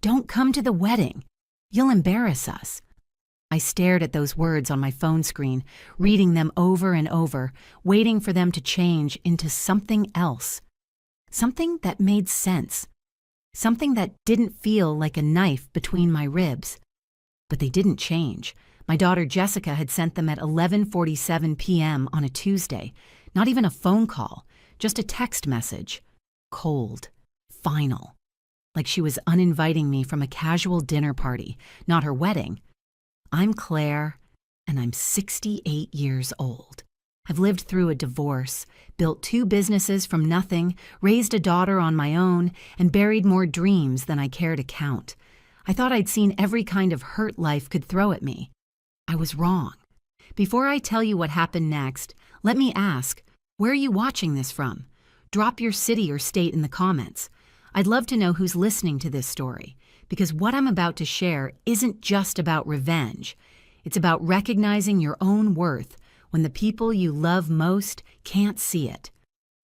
Don't come to the wedding. You'll embarrass us." I stared at those words on my phone screen, reading them over and over, waiting for them to change into something else. Something that made sense. Something that didn't feel like a knife between my ribs. But they didn't change. My daughter Jessica had sent them at 11:47 p.m. on a Tuesday. Not even a phone call, just a text message. Cold. Final. Like she was uninviting me from a casual dinner party, not her wedding. I'm Claire, and I'm 68 years old. I've lived through a divorce, built 2 businesses from nothing, raised a daughter on my own, and buried more dreams than I care to count. I thought I'd seen every kind of hurt life could throw at me. I was wrong. Before I tell you what happened next, let me ask, where are you watching this from? Drop your city or state in the comments. I'd love to know who's listening to this story, because what I'm about to share isn't just about revenge. It's about recognizing your own worth when the people you love most can't see it.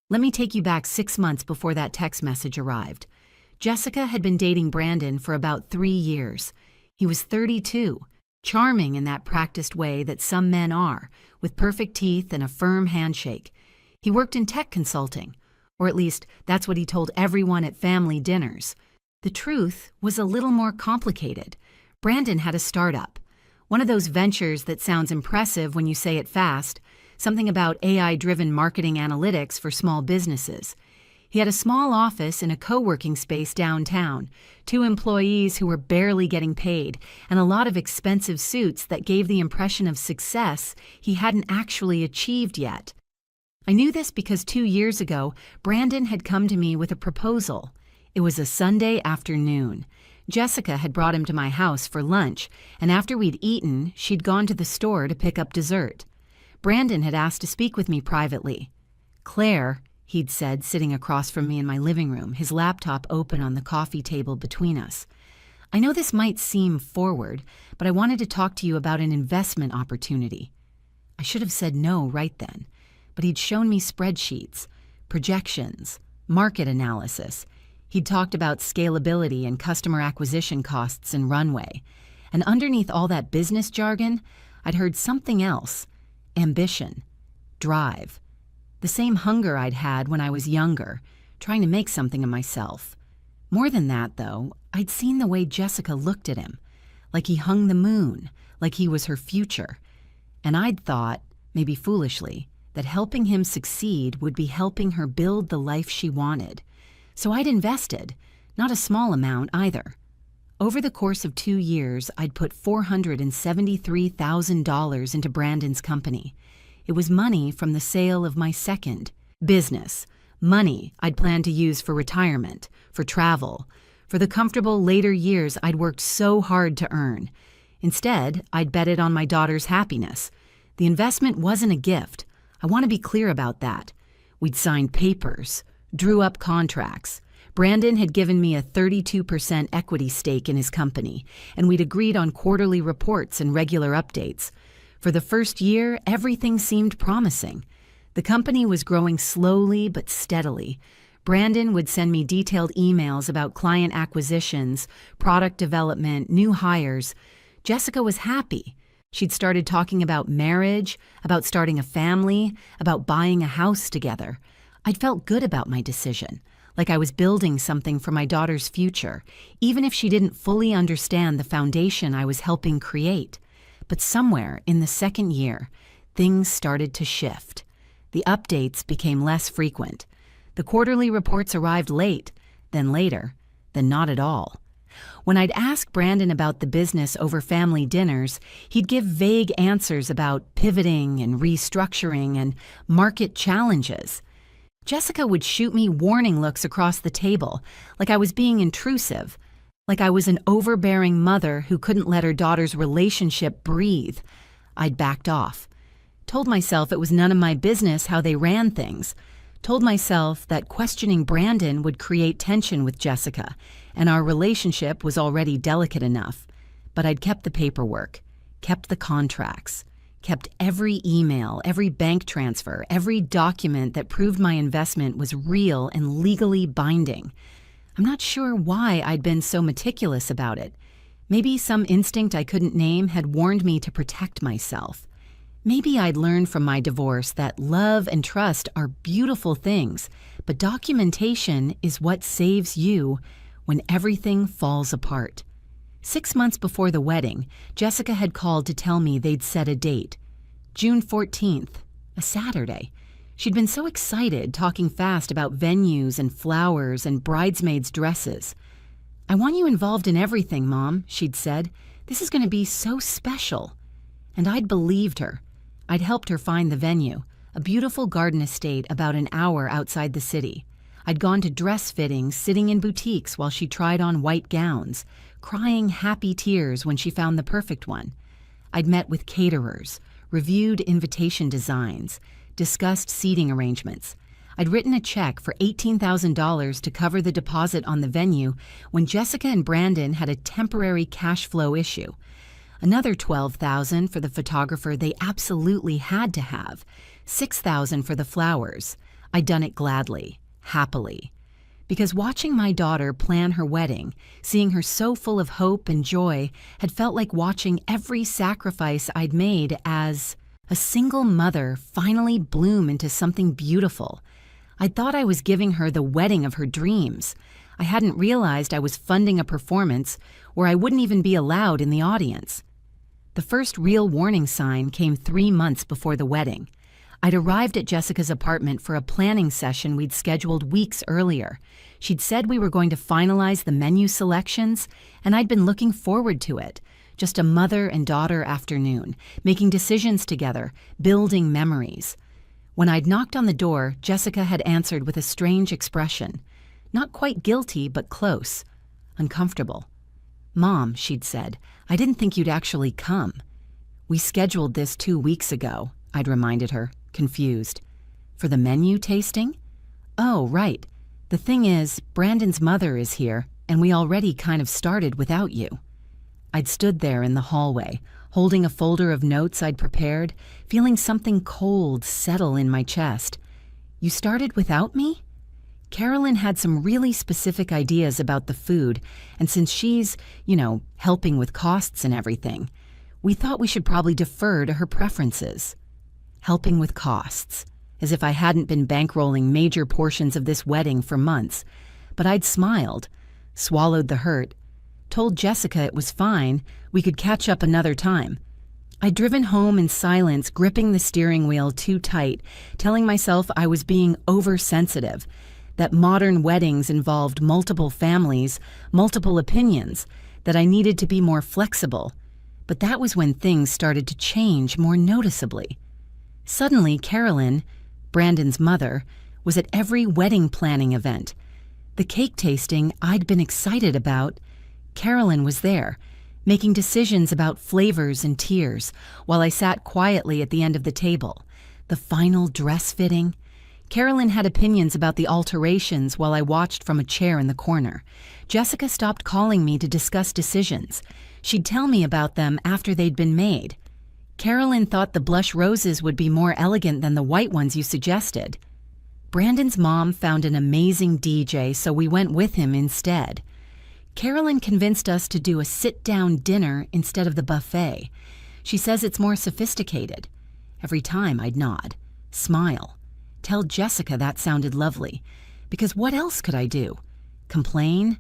Let me take you back 6 months before that text message arrived. Jessica had been dating Brandon for about 3 years. He was 32, charming in that practiced way that some men are, with perfect teeth and a firm handshake. He worked in tech consulting, or at least that's what he told everyone at family dinners. The truth was a little more complicated. Brandon had a startup, one of those ventures that sounds impressive when you say it fast, something about AI-driven marketing analytics for small businesses. He had a small office in a co-working space downtown, 2 employees who were barely getting paid, and a lot of expensive suits that gave the impression of success he hadn't actually achieved yet. I knew this because 2 years ago, Brandon had come to me with a proposal. It was a Sunday afternoon. Jessica had brought him to my house for lunch, and after we'd eaten, she'd gone to the store to pick up dessert. Brandon had asked to speak with me privately. "Claire," he'd said, sitting across from me in my living room, his laptop open on the coffee table between us. "I know this might seem forward, but I wanted to talk to you about an investment opportunity." I should have said no right then, but he'd shown me spreadsheets, projections, market analysis. He'd talked about scalability and customer acquisition costs and runway. And underneath all that business jargon, I'd heard something else: ambition, drive. The same hunger I'd had when I was younger, trying to make something of myself. More than that, though, I'd seen the way Jessica looked at him, like he hung the moon, like he was her future. And I'd thought, maybe foolishly, that helping him succeed would be helping her build the life she wanted. So I'd invested, not a small amount either. Over the course of 2 years, I'd put $473,000 into Brandon's company. It was money from the sale of my second business, money I'd planned to use for retirement, for travel, for the comfortable later years I'd worked so hard to earn. Instead, I'd bet it on my daughter's happiness. The investment wasn't a gift. I want to be clear about that. We'd signed papers, drew up contracts. Brandon had given me a 32% equity stake in his company, and we'd agreed on quarterly reports and regular updates. For the first year, everything seemed promising. The company was growing slowly but steadily. Brandon would send me detailed emails about client acquisitions, product development, new hires. Jessica was happy. She'd started talking about marriage, about starting a family, about buying a house together. I'd felt good about my decision, like I was building something for my daughter's future, even if she didn't fully understand the foundation I was helping create. But somewhere in the second year, things started to shift. The updates became less frequent. The quarterly reports arrived late, then later, then not at all. When I'd ask Brandon about the business over family dinners, he'd give vague answers about pivoting and restructuring and market challenges. Jessica would shoot me warning looks across the table, like I was being intrusive, like I was an overbearing mother who couldn't let her daughter's relationship breathe. I'd backed off. Told myself it was none of my business how they ran things. Told myself that questioning Brandon would create tension with Jessica, and our relationship was already delicate enough. But I'd kept the paperwork, kept the contracts, kept every email, every bank transfer, every document that proved my investment was real and legally binding. I'm not sure why I'd been so meticulous about it. Maybe some instinct I couldn't name had warned me to protect myself. Maybe I'd learned from my divorce that love and trust are beautiful things, but documentation is what saves you when everything falls apart. 6 months before the wedding, Jessica had called to tell me they'd set a date. June 14th, a Saturday. She'd been so excited, talking fast about venues and flowers and bridesmaids' dresses. "I want you involved in everything, Mom," she'd said. "This is going to be so special." And I'd believed her. I'd helped her find the venue, a beautiful garden estate about an hour outside the city. I'd gone to dress fittings, sitting in boutiques while she tried on white gowns, crying happy tears when she found the perfect one. I'd met with caterers, reviewed invitation designs, discussed seating arrangements. I'd written a check for $18,000 to cover the deposit on the venue when Jessica and Brandon had a temporary cash flow issue. Another $12,000 for the photographer they absolutely had to have, $6,000 for the flowers. I'd done it gladly, happily. Because watching my daughter plan her wedding, seeing her so full of hope and joy, had felt like watching every sacrifice I'd made as a single mother finally bloom into something beautiful. I thought I was giving her the wedding of her dreams. I hadn't realized I was funding a performance where I wouldn't even be allowed in the audience. The first real warning sign came 3 months before the wedding. I'd arrived at Jessica's apartment for a planning session we'd scheduled weeks earlier. She'd said we were going to finalize the menu selections, and I'd been looking forward to it. Just a mother and daughter afternoon, making decisions together, building memories. When I'd knocked on the door, Jessica had answered with a strange expression. Not quite guilty, but close. Uncomfortable. "Mom," she'd said, "I didn't think you'd actually come." "We scheduled this 2 weeks ago," I'd reminded her, confused. "For the menu tasting?" "Oh, right. The thing is, Brandon's mother is here, and we already kind of started without you." I'd stood there in the hallway, holding a folder of notes I'd prepared, feeling something cold settle in my chest. "You started without me?" Carolyn had some really specific ideas about the food, and since she's, helping with costs and everything, we thought we should probably defer to her preferences. Helping with costs, as if I hadn't been bankrolling major portions of this wedding for months. But I'd smiled, swallowed the hurt, told Jessica it was fine, we could catch up another time. I'd driven home in silence, gripping the steering wheel too tight, telling myself I was being oversensitive, that modern weddings involved multiple families, multiple opinions, that I needed to be more flexible. But that was when things started to change more noticeably. Suddenly, Carolyn, Brandon's mother, was at every wedding planning event. The cake tasting I'd been excited about, Carolyn was there, making decisions about flavors and tiers, while I sat quietly at the end of the table. The final dress fitting. Carolyn had opinions about the alterations while I watched from a chair in the corner. Jessica stopped calling me to discuss decisions. She'd tell me about them after they'd been made. Carolyn thought the blush roses would be more elegant than the white ones you suggested. Brandon's mom found an amazing DJ, so we went with him instead. Carolyn convinced us to do a sit-down dinner instead of the buffet. She says it's more sophisticated. Every time I'd nod, smile. Tell Jessica that sounded lovely, because what else could I do? Complain?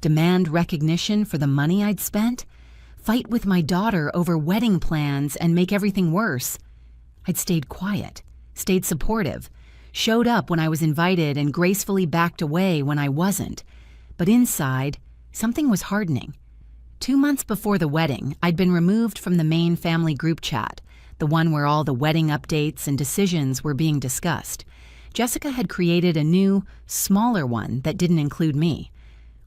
Demand recognition for the money I'd spent? Fight with my daughter over wedding plans and make everything worse? I'd stayed quiet, stayed supportive, showed up when I was invited and gracefully backed away when I wasn't. But inside, something was hardening. 2 months before the wedding, I'd been removed from the main family group chat, the one where all the wedding updates and decisions were being discussed. Jessica had created a new, smaller one that didn't include me.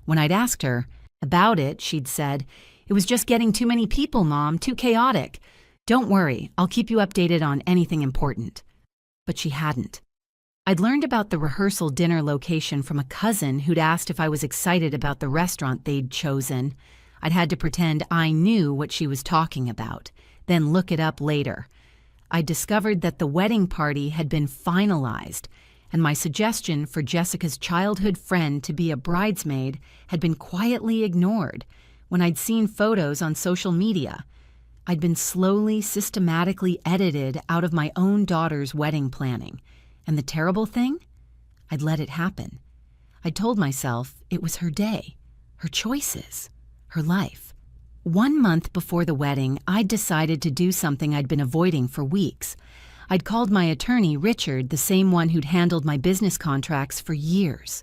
When I'd asked her about it, she'd said, "It was just getting too many people, Mom, too chaotic. Don't worry, I'll keep you updated on anything important." But she hadn't. I'd learned about the rehearsal dinner location from a cousin who'd asked if I was excited about the restaurant they'd chosen. I'd had to pretend I knew what she was talking about, then look it up later. I discovered that the wedding party had been finalized, and my suggestion for Jessica's childhood friend to be a bridesmaid had been quietly ignored when I'd seen photos on social media. I'd been slowly, systematically edited out of my own daughter's wedding planning. And the terrible thing? I'd let it happen. I told myself it was her day, her choices, her life. 1 month before the wedding, I'd decided to do something I'd been avoiding for weeks. I'd called my attorney, Richard, the same one who'd handled my business contracts for years.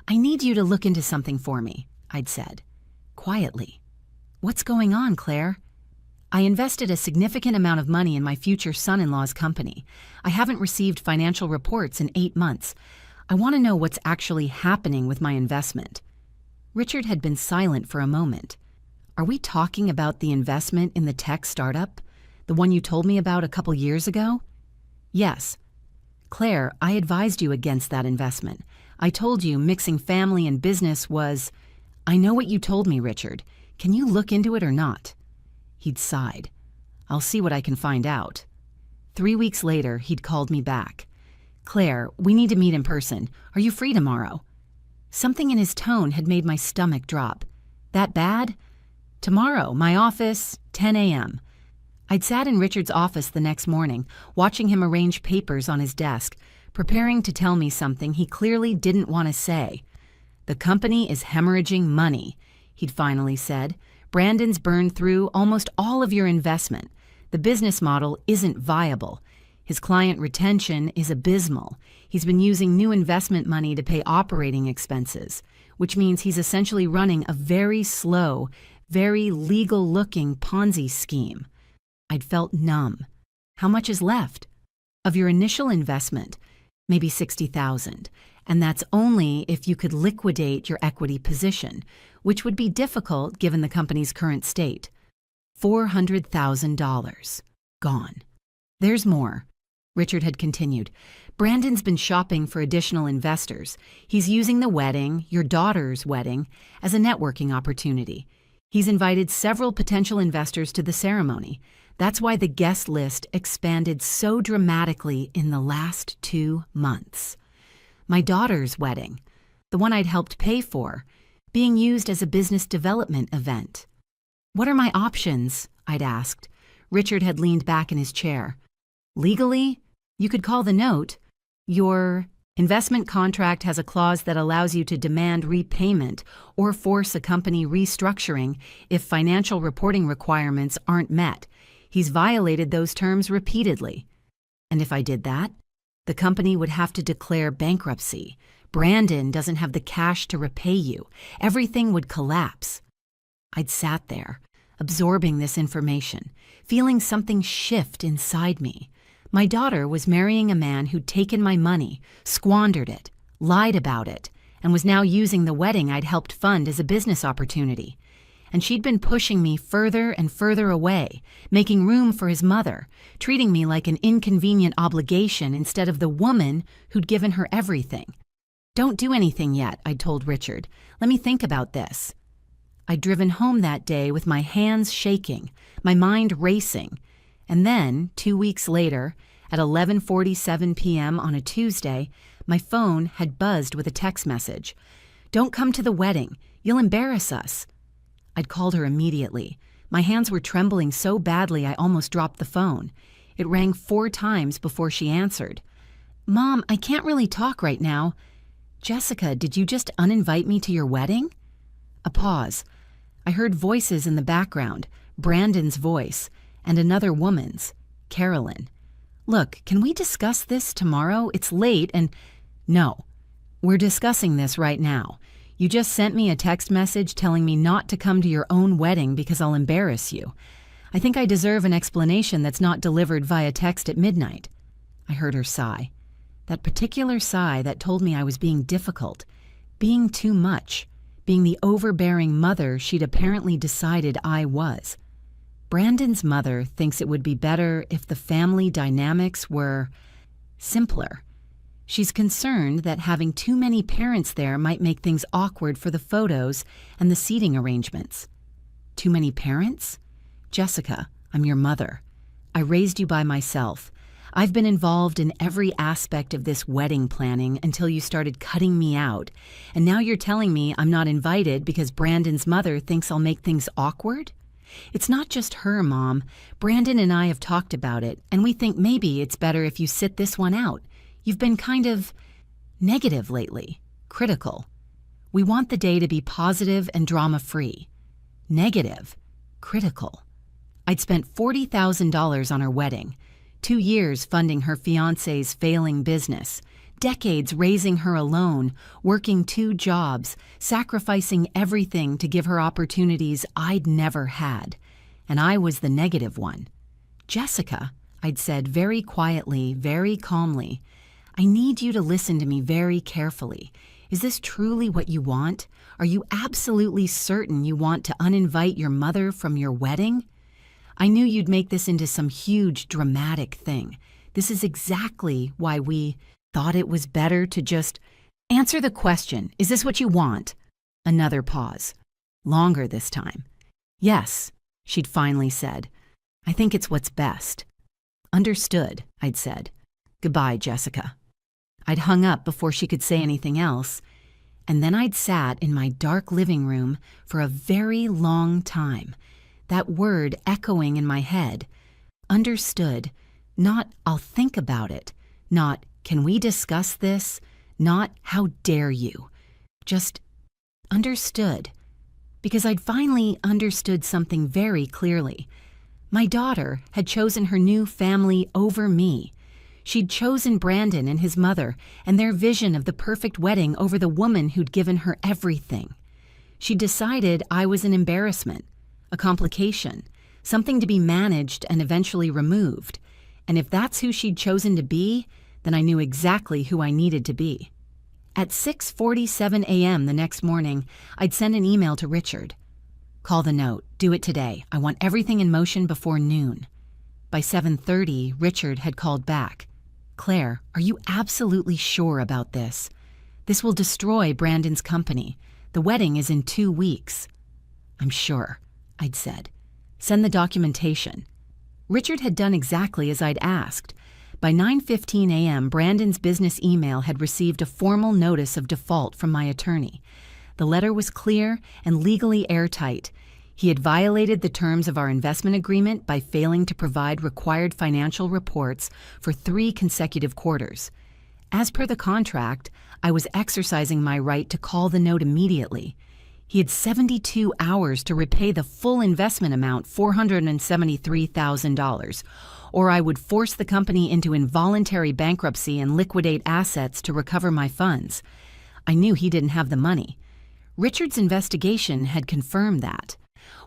"I need you to look into something for me," I'd said, quietly. "What's going on, Claire?" "I invested a significant amount of money in my future son-in-law's company. I haven't received financial reports in 8 months. I want to know what's actually happening with my investment." Richard had been silent for a moment. "Are we talking about the investment in the tech startup? The one you told me about a couple years ago?" "Yes." "Claire, I advised you against that investment. I told you mixing family and business was—" "I know what you told me, Richard. Can you look into it or not?" He'd sighed. "I'll see what I can find out." 3 weeks later, he'd called me back. "Claire, we need to meet in person. Are you free tomorrow?" Something in his tone had made my stomach drop. "That bad?" "Tomorrow, my office, 10 a.m. I'd sat in Richard's office the next morning, watching him arrange papers on his desk, preparing to tell me something he clearly didn't want to say. "The company is hemorrhaging money," he'd finally said. "Brandon's burned through almost all of your investment. The business model isn't viable. His client retention is abysmal. He's been using new investment money to pay operating expenses, which means he's essentially running a very slow, very legal-looking Ponzi scheme." I'd felt numb. "How much is left?" "Of your initial investment, maybe $60,000, and that's only if you could liquidate your equity position, which would be difficult given the company's current state. $400,000. Gone." "There's more," Richard had continued. "Brandon's been shopping for additional investors. He's using the wedding, your daughter's wedding, as a networking opportunity. He's invited several potential investors to the ceremony. That's why the guest list expanded so dramatically in the last 2 months. My daughter's wedding, the one I'd helped pay for, being used as a business development event." "What are my options?" I'd asked. Richard had leaned back in his chair. "Legally, you could call the note. Your investment contract has a clause that allows you to demand repayment or force a company restructuring if financial reporting requirements aren't met. He's violated those terms repeatedly. And if I did that, the company would have to declare bankruptcy. Brandon doesn't have the cash to repay you. Everything would collapse." I'd sat there, absorbing this information, feeling something shift inside me. My daughter was marrying a man who'd taken my money, squandered it, lied about it, and was now using the wedding I'd helped fund as a business opportunity. And she'd been pushing me further and further away, making room for his mother, treating me like an inconvenient obligation instead of the woman who'd given her everything. "Don't do anything yet," I'd told Richard. "Let me think about this." I'd driven home that day with my hands shaking, my mind racing. And then, 2 weeks later, at 11:47 p.m. on a Tuesday, my phone had buzzed with a text message. "Don't come to the wedding. You'll embarrass us." I'd called her immediately. My hands were trembling so badly I almost dropped the phone. It rang 4 times before she answered. "Mom, I can't really talk right now." "Jessica, did you just uninvite me to your wedding?" A pause. I heard voices in the background, Brandon's voice, and another woman's, Carolyn. "Look, can we discuss this tomorrow? It's late and—" "No, we're discussing this right now. You just sent me a text message telling me not to come to your own wedding because I'll embarrass you. I think I deserve an explanation that's not delivered via text at midnight." I heard her sigh. That particular sigh that told me I was being difficult, being too much, being the overbearing mother she'd apparently decided I was. Brandon's mother thinks it would be better if the family dynamics were simpler. She's concerned that having too many parents there might make things awkward for the photos and the seating arrangements. Too many parents? Jessica, I'm your mother. I raised you by myself. I've been involved in every aspect of this wedding planning until you started cutting me out, and now you're telling me I'm not invited because Brandon's mother thinks I'll make things awkward? It's not just her, Mom. Brandon and I have talked about it, and we think maybe it's better if you sit this one out. You've been kind of negative lately, critical. We want the day to be positive and drama-free. Negative, critical. I'd spent $40,000 on her wedding, 2 years funding her fiancé's failing business, decades raising her alone, working 2 jobs, sacrificing everything to give her opportunities I'd never had. And I was the negative one. Jessica, I'd said very quietly, very calmly, I need you to listen to me very carefully. Is this truly what you want? Are you absolutely certain you want to uninvite your mother from your wedding? I knew you'd make this into some huge, dramatic thing. This is exactly why we thought it was better to just answer the question. Is this what you want? Another pause. Longer this time. Yes, she'd finally said. I think it's what's best. Understood, I'd said. Goodbye, Jessica. I'd hung up before she could say anything else, and then I'd sat in my dark living room for a very long time, that word echoing in my head. Understood, not I'll think about it, not can we discuss this, not how dare you. Just understood, because I'd finally understood something very clearly. My daughter had chosen her new family over me. She'd chosen Brandon and his mother and their vision of the perfect wedding over the woman who'd given her everything. She decided I was an embarrassment, a complication, something to be managed and eventually removed. And if that's who she'd chosen to be, then I knew exactly who I needed to be. At 6:47 a.m. the next morning, I'd send an email to Richard. Call the note. Do it today. I want everything in motion before noon. By 7:30, Richard had called back. Claire, are you absolutely sure about this? This will destroy Brandon's company. The wedding is in 2 weeks. I'm sure, I'd said. Send the documentation. Richard had done exactly as I'd asked. By 9:15 a.m., Brandon's business email had received a formal notice of default from my attorney. The letter was clear and legally airtight. He had violated the terms of our investment agreement by failing to provide required financial reports for 3 consecutive quarters. As per the contract, I was exercising my right to call the note immediately. He had 72 hours to repay the full investment amount, $473,000, or I would force the company into involuntary bankruptcy and liquidate assets to recover my funds. I knew he didn't have the money. Richard's investigation had confirmed that.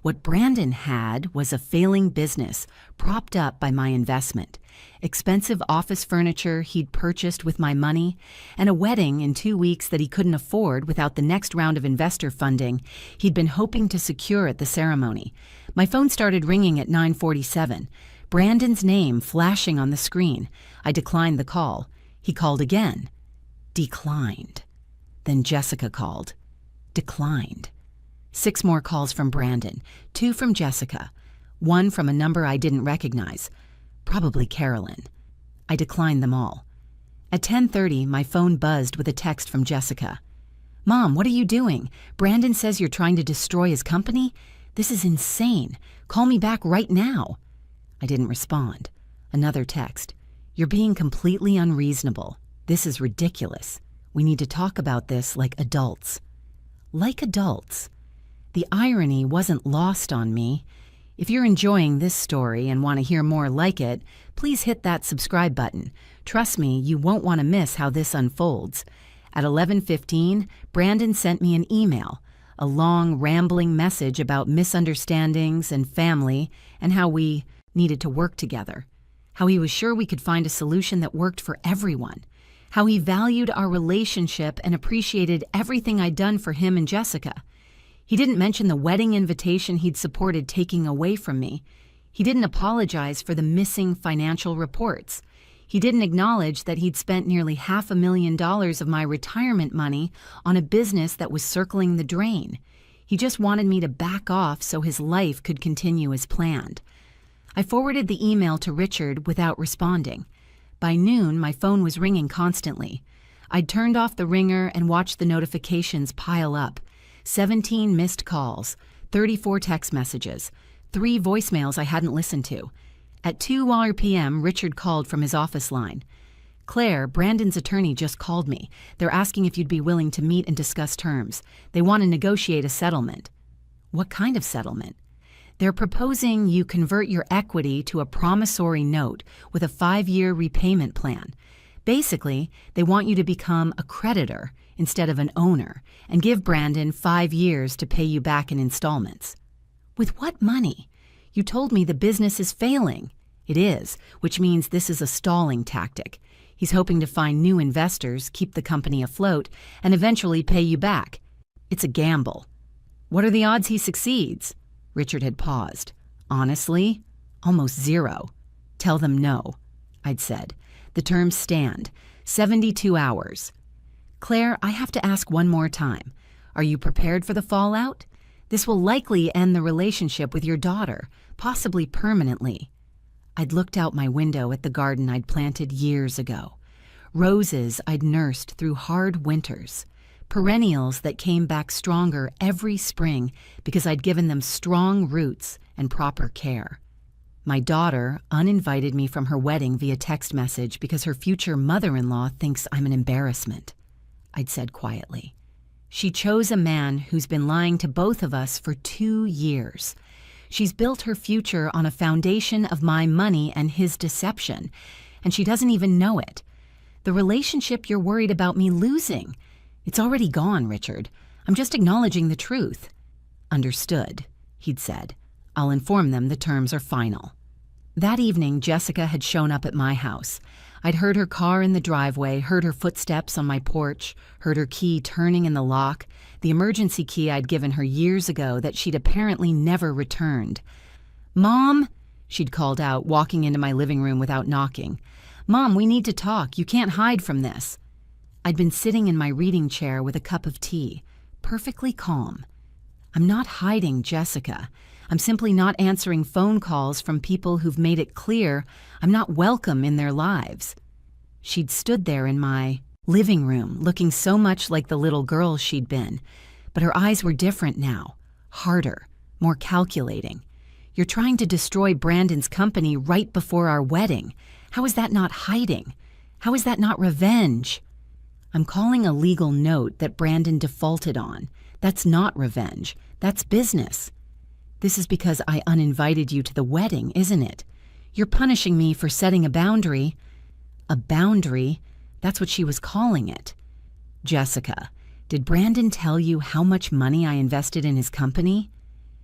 What Brandon had was a failing business propped up by my investment, expensive office furniture he'd purchased with my money, and a wedding in 2 weeks that he couldn't afford without the next round of investor funding he'd been hoping to secure at the ceremony. My phone started ringing at 9:47, Brandon's name flashing on the screen. I declined the call. He called again. Declined. Then Jessica called. Declined. 6 more calls from Brandon, 2 from Jessica, 1 from a number I didn't recognize, probably Carolyn. I declined them all. At 10:30, my phone buzzed with a text from Jessica. Mom, what are you doing? Brandon says you're trying to destroy his company? This is insane. Call me back right now. I didn't respond. Another text. You're being completely unreasonable. This is ridiculous. We need to talk about this like adults. Like adults. The irony wasn't lost on me. If you're enjoying this story and want to hear more like it, please hit that subscribe button. Trust me, you won't want to miss how this unfolds. At 11:15, Brandon sent me an email, a long, rambling message about misunderstandings and family and how we needed to work together, how he was sure we could find a solution that worked for everyone, how he valued our relationship and appreciated everything I'd done for him and Jessica. He didn't mention the wedding invitation he'd supported taking away from me. He didn't apologize for the missing financial reports. He didn't acknowledge that he'd spent nearly $500,000 of my retirement money on a business that was circling the drain. He just wanted me to back off so his life could continue as planned. I forwarded the email to Richard without responding. By noon, my phone was ringing constantly. I'd turned off the ringer and watched the notifications pile up. 17 missed calls, 34 text messages, 3 voicemails I hadn't listened to. At 2 p.m., Richard called from his office line. "Claire, Brandon's attorney just called me. They're asking if you'd be willing to meet and discuss terms. They want to negotiate a settlement." "What kind of settlement?" "They're proposing you convert your equity to a promissory note with a 5-year repayment plan. Basically, they want you to become a creditor instead of an owner and give Brandon 5 years to pay you back in installments." "With what money? You told me the business is failing." "It is, which means this is a stalling tactic. He's hoping to find new investors, keep the company afloat, and eventually pay you back. It's a gamble." "What are the odds he succeeds?" Richard had paused. "Honestly, almost 0. "Tell them no," I'd said. "The terms stand. 72 hours. "Claire, I have to ask one more time. Are you prepared for the fallout? This will likely end the relationship with your daughter, possibly permanently." I'd looked out my window at the garden I'd planted years ago. Roses I'd nursed through hard winters. Perennials that came back stronger every spring because I'd given them strong roots and proper care. My daughter uninvited me from her wedding via text message because her future mother-in-law thinks I'm an embarrassment, I'd said quietly. She chose a man who's been lying to both of us for 2 years. She's built her future on a foundation of my money and his deception, and she doesn't even know it. The relationship you're worried about me losing, it's already gone, Richard. I'm just acknowledging the truth." "Understood," he'd said. "I'll inform them the terms are final." That evening, Jessica had shown up at my house. I'd heard her car in the driveway, heard her footsteps on my porch, heard her key turning in the lock, the emergency key I'd given her years ago that she'd apparently never returned. "Mom," she'd called out, walking into my living room without knocking. "Mom, we need to talk. You can't hide from this." I'd been sitting in my reading chair with a cup of tea, perfectly calm. "I'm not hiding, Jessica. I'm simply not answering phone calls from people who've made it clear I'm not welcome in their lives." She'd stood there in my living room, looking so much like the little girl she'd been, but her eyes were different now, harder, more calculating. "You're trying to destroy Brandon's company right before our wedding. How is that not hiding? How is that not revenge?" "I'm calling a legal note that Brandon defaulted on. That's not revenge. That's business." "This is because I uninvited you to the wedding, isn't it? You're punishing me for setting a boundary." "A boundary? That's what she was calling it." "Jessica, did Brandon tell you how much money I invested in his company?"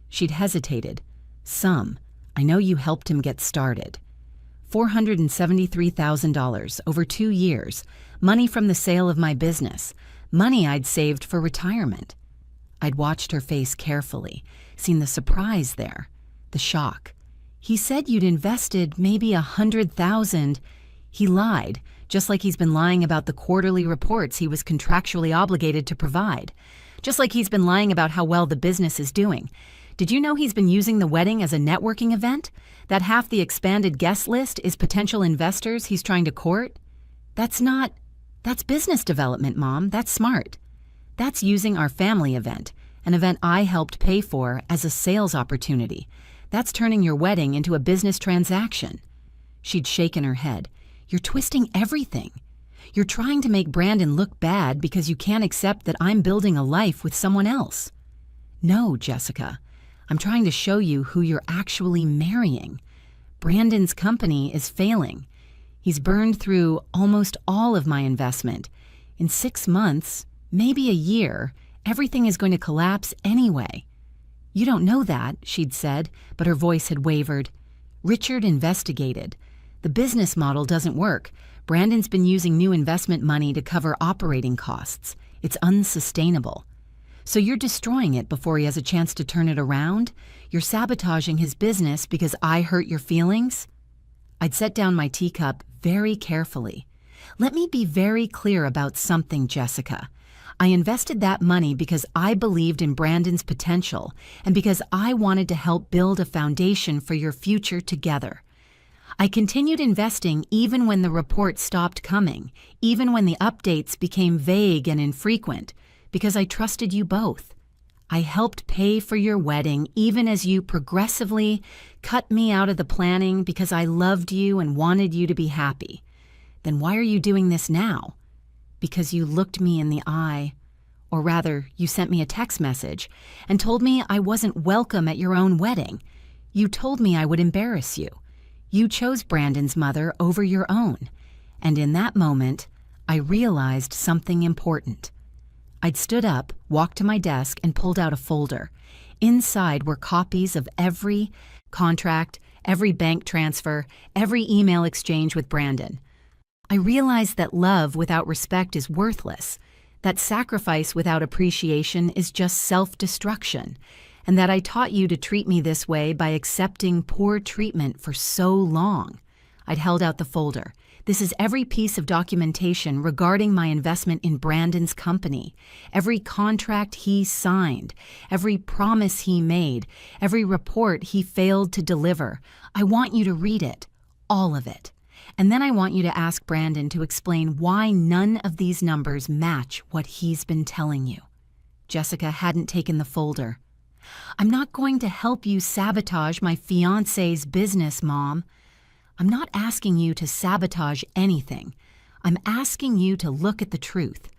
She'd hesitated. "Some. I know you helped him get started." $473,000 over 2 years, money from the sale of my business, money I'd saved for retirement. I'd watched her face carefully, seen the surprise there, the shock. "He said you'd invested maybe 100,000. He lied, just like he's been lying about the quarterly reports he was contractually obligated to provide, just like he's been lying about how well the business is doing. Did you know he's been using the wedding as a networking event? That half the expanded guest list is potential investors he's trying to court? That's business development, Mom. That's smart. That's using our family event, an event I helped pay for, as a sales opportunity. That's turning your wedding into a business transaction." She'd shaken her head. "You're twisting everything. You're trying to make Brandon look bad because you can't accept that I'm building a life with someone else." "No, Jessica. I'm trying to show you who you're actually marrying. Brandon's company is failing. He's burned through almost all of my investment. In 6 months, maybe a year, everything is going to collapse anyway." "You don't know that," she'd said, but her voice had wavered. "Richard investigated. The business model doesn't work. Brandon's been using new investment money to cover operating costs. It's unsustainable. So you're destroying it before he has a chance to turn it around? You're sabotaging his business because I hurt your feelings?" I'd set down my teacup very carefully. "Let me be very clear about something, Jessica. I invested that money because I believed in Brandon's potential and because I wanted to help build a foundation for your future together. I continued investing even when the reports stopped coming, even when the updates became vague and infrequent, because I trusted you both. I helped pay for your wedding even as you progressively cut me out of the planning because I loved you and wanted you to be happy. Then why are you doing this now? Because you looked me in the eye, or rather, you sent me a text message and told me I wasn't welcome at your own wedding. You told me I would embarrass you. You chose Brandon's mother over your own. And in that moment, I realized something important. I'd stood up, walked to my desk, and pulled out a folder. Inside were copies of every contract, every bank transfer, every email exchange with Brandon. I realized that love without respect is worthless, that sacrifice without appreciation is just self-destruction, and that I taught you to treat me this way by accepting poor treatment for so long. I'd held out the folder. This is every piece of documentation regarding my investment in Brandon's company, every contract he signed, every promise he made, every report he failed to deliver. I want you to read it, all of it. And then I want you to ask Brandon to explain why none of these numbers match what he's been telling you. Jessica hadn't taken the folder. I'm not going to help you sabotage my fiancé's business, Mom. I'm not asking you to sabotage anything. I'm asking you to look at the truth.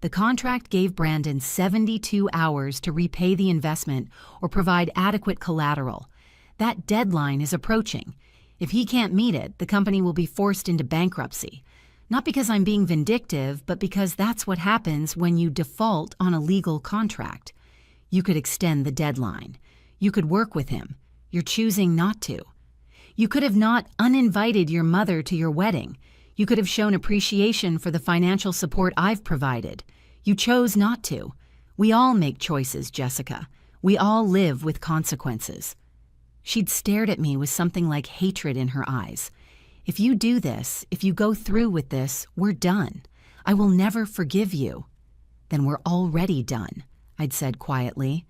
The contract gave Brandon 72 hours to repay the investment or provide adequate collateral. That deadline is approaching. If he can't meet it, the company will be forced into bankruptcy. Not because I'm being vindictive, but because that's what happens when you default on a legal contract. You could extend the deadline. You could work with him. You're choosing not to. You could have not uninvited your mother to your wedding. You could have shown appreciation for the financial support I've provided. You chose not to. We all make choices, Jessica. We all live with consequences. She'd stared at me with something like hatred in her eyes. If you do this, if you go through with this, we're done. I will never forgive you. Then we're already done, I'd said quietly,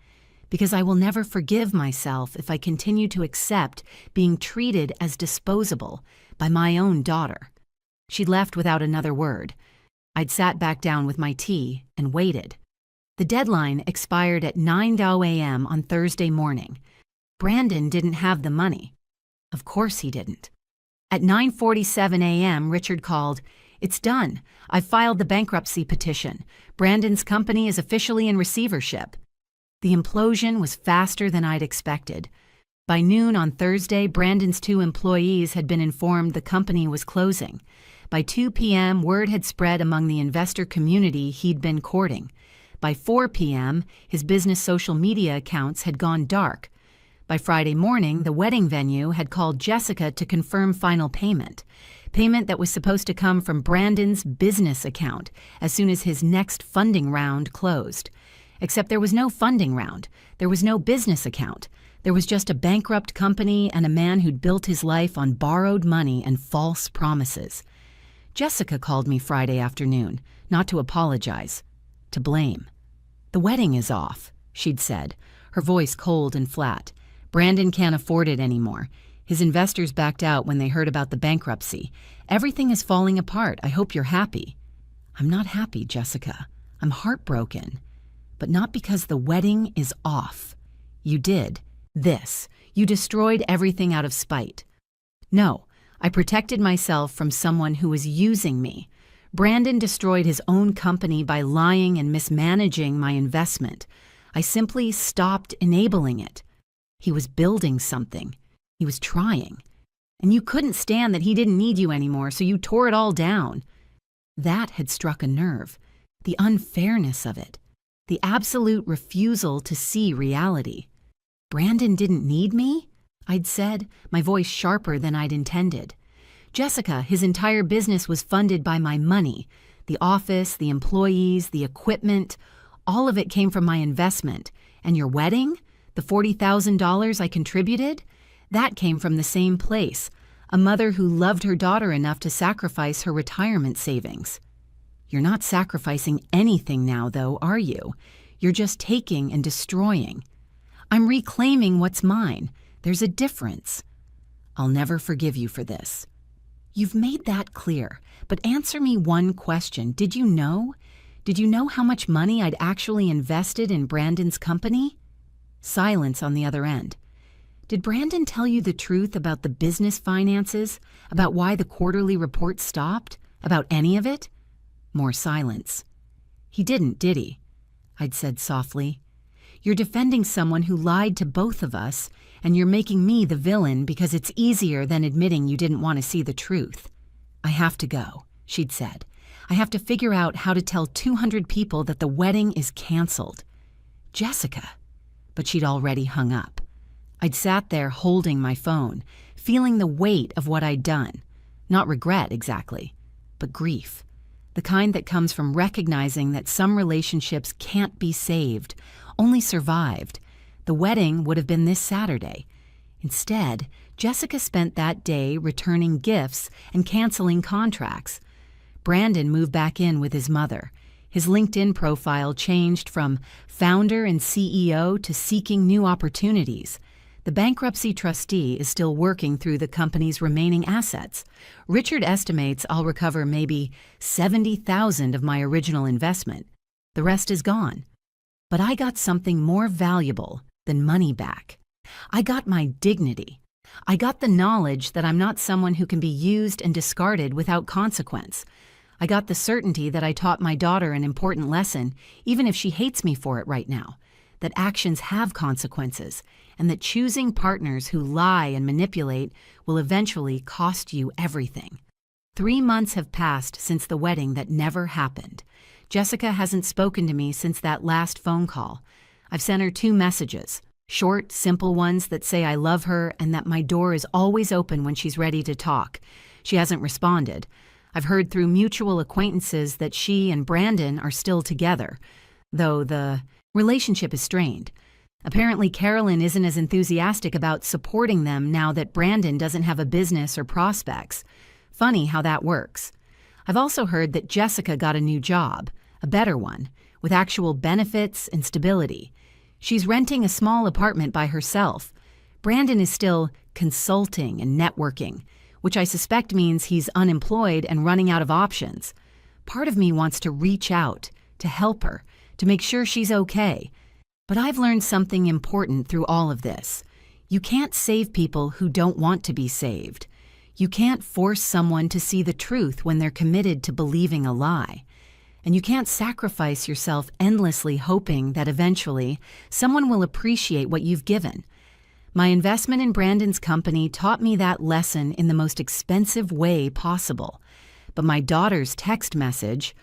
because I will never forgive myself if I continue to accept being treated as disposable by my own daughter. She'd left without another word. I'd sat back down with my tea and waited. The deadline expired at 9:00 a.m. on Thursday morning. Brandon didn't have the money. Of course he didn't. At 9:47 a.m., Richard called. It's done. I've filed the bankruptcy petition. Brandon's company is officially in receivership. The implosion was faster than I'd expected. By noon on Thursday, Brandon's 2 employees had been informed the company was closing. By 2 p.m., word had spread among the investor community he'd been courting. By 4 p.m., his business social media accounts had gone dark. By Friday morning, the wedding venue had called Jessica to confirm final payment that was supposed to come from Brandon's business account as soon as his next funding round closed. Except there was no funding round. There was no business account. There was just a bankrupt company and a man who'd built his life on borrowed money and false promises. Jessica called me Friday afternoon, not to apologize, to blame. The wedding is off, she'd said, her voice cold and flat. Brandon can't afford it anymore. His investors backed out when they heard about the bankruptcy. Everything is falling apart. I hope you're happy. I'm not happy, Jessica. I'm heartbroken. But not because the wedding is off. You did this. You destroyed everything out of spite. No, I protected myself from someone who was using me. Brandon destroyed his own company by lying and mismanaging my investment. I simply stopped enabling it. He was building something. He was trying. And you couldn't stand that he didn't need you anymore, so you tore it all down. That had struck a nerve. The unfairness of it. The absolute refusal to see reality. Brandon didn't need me? I'd said, my voice sharper than I'd intended. Jessica, his entire business was funded by my money. The office, the employees, the equipment, all of it came from my investment. And your wedding? The $40,000 I contributed? That came from the same place, a mother who loved her daughter enough to sacrifice her retirement savings. You're not sacrificing anything now, though, are you? You're just taking and destroying. I'm reclaiming what's mine. There's a difference. I'll never forgive you for this. You've made that clear, but answer me one question. Did you know? Did you know how much money I'd actually invested in Brandon's company? Silence on the other end. Did Brandon tell you the truth about the business finances? About why the quarterly report stopped? About any of it? More silence. He didn't, did he? I'd said softly. You're defending someone who lied to both of us, and you're making me the villain because it's easier than admitting you didn't want to see the truth. I have to go, she'd said. I have to figure out how to tell 200 people that the wedding is canceled. Jessica. But she'd already hung up. I'd sat there holding my phone, feeling the weight of what I'd done. Not regret, exactly, but grief. The kind that comes from recognizing that some relationships can't be saved, only survived. The wedding would have been this Saturday. Instead, Jessica spent that day returning gifts and canceling contracts. Brandon moved back in with his mother. His LinkedIn profile changed from founder and CEO to seeking new opportunities. The bankruptcy trustee is still working through the company's remaining assets. Richard estimates I'll recover maybe $70,000 of my original investment. The rest is gone. But I got something more valuable than money back. I got my dignity. I got the knowledge that I'm not someone who can be used and discarded without consequence. I got the certainty that I taught my daughter an important lesson, even if she hates me for it right now, that actions have consequences, and that choosing partners who lie and manipulate will eventually cost you everything. 3 months have passed since the wedding that never happened. Jessica hasn't spoken to me since that last phone call. I've sent her 2 messages, short, simple ones that say I love her and that my door is always open when she's ready to talk. She hasn't responded. I've heard through mutual acquaintances that she and Brandon are still together, though the relationship is strained. Apparently, Carolyn isn't as enthusiastic about supporting them now that Brandon doesn't have a business or prospects. Funny how that works. I've also heard that Jessica got a new job, a better one, with actual benefits and stability. She's renting a small apartment by herself. Brandon is still consulting and networking, which I suspect means he's unemployed and running out of options. Part of me wants to reach out, to help her, to make sure she's okay. But I've learned something important through all of this. You can't save people who don't want to be saved. You can't force someone to see the truth when they're committed to believing a lie. And you can't sacrifice yourself endlessly hoping that eventually someone will appreciate what you've given. My investment in Brandon's company taught me that lesson in the most expensive way possible. But my daughter's text message,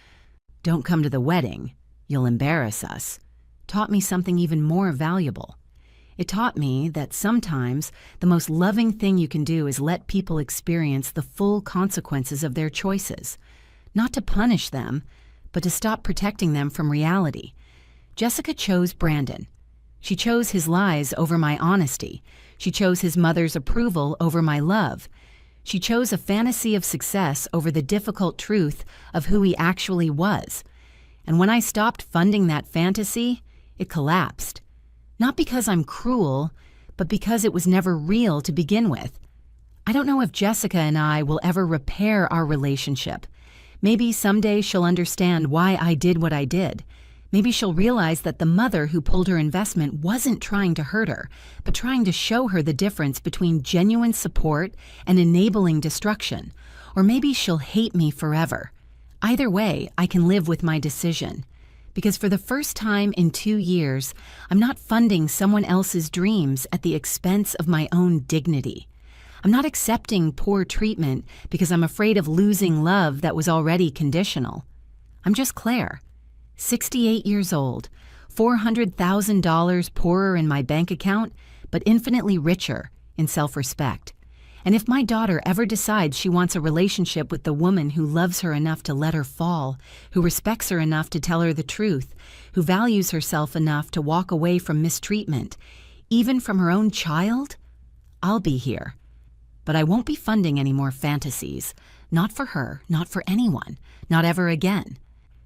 "Don't come to the wedding, you'll embarrass us," taught me something even more valuable. It taught me that sometimes the most loving thing you can do is let people experience the full consequences of their choices. Not to punish them, but to stop protecting them from reality. Jessica chose Brandon. She chose his lies over my honesty. She chose his mother's approval over my love. She chose a fantasy of success over the difficult truth of who he actually was. And when I stopped funding that fantasy, it collapsed. Not because I'm cruel, but because it was never real to begin with. I don't know if Jessica and I will ever repair our relationship. Maybe someday she'll understand why I did what I did. Maybe she'll realize that the mother who pulled her investment wasn't trying to hurt her, but trying to show her the difference between genuine support and enabling destruction. Or maybe she'll hate me forever. Either way, I can live with my decision. Because for the first time in 2 years, I'm not funding someone else's dreams at the expense of my own dignity. I'm not accepting poor treatment because I'm afraid of losing love that was already conditional. I'm just Claire, 68 years old, $400,000 poorer in my bank account, but infinitely richer in self-respect. And if my daughter ever decides she wants a relationship with the woman who loves her enough to let her fall, who respects her enough to tell her the truth, who values herself enough to walk away from mistreatment, even from her own child, I'll be here. But I won't be funding any more fantasies. Not for her, not for anyone, not ever again.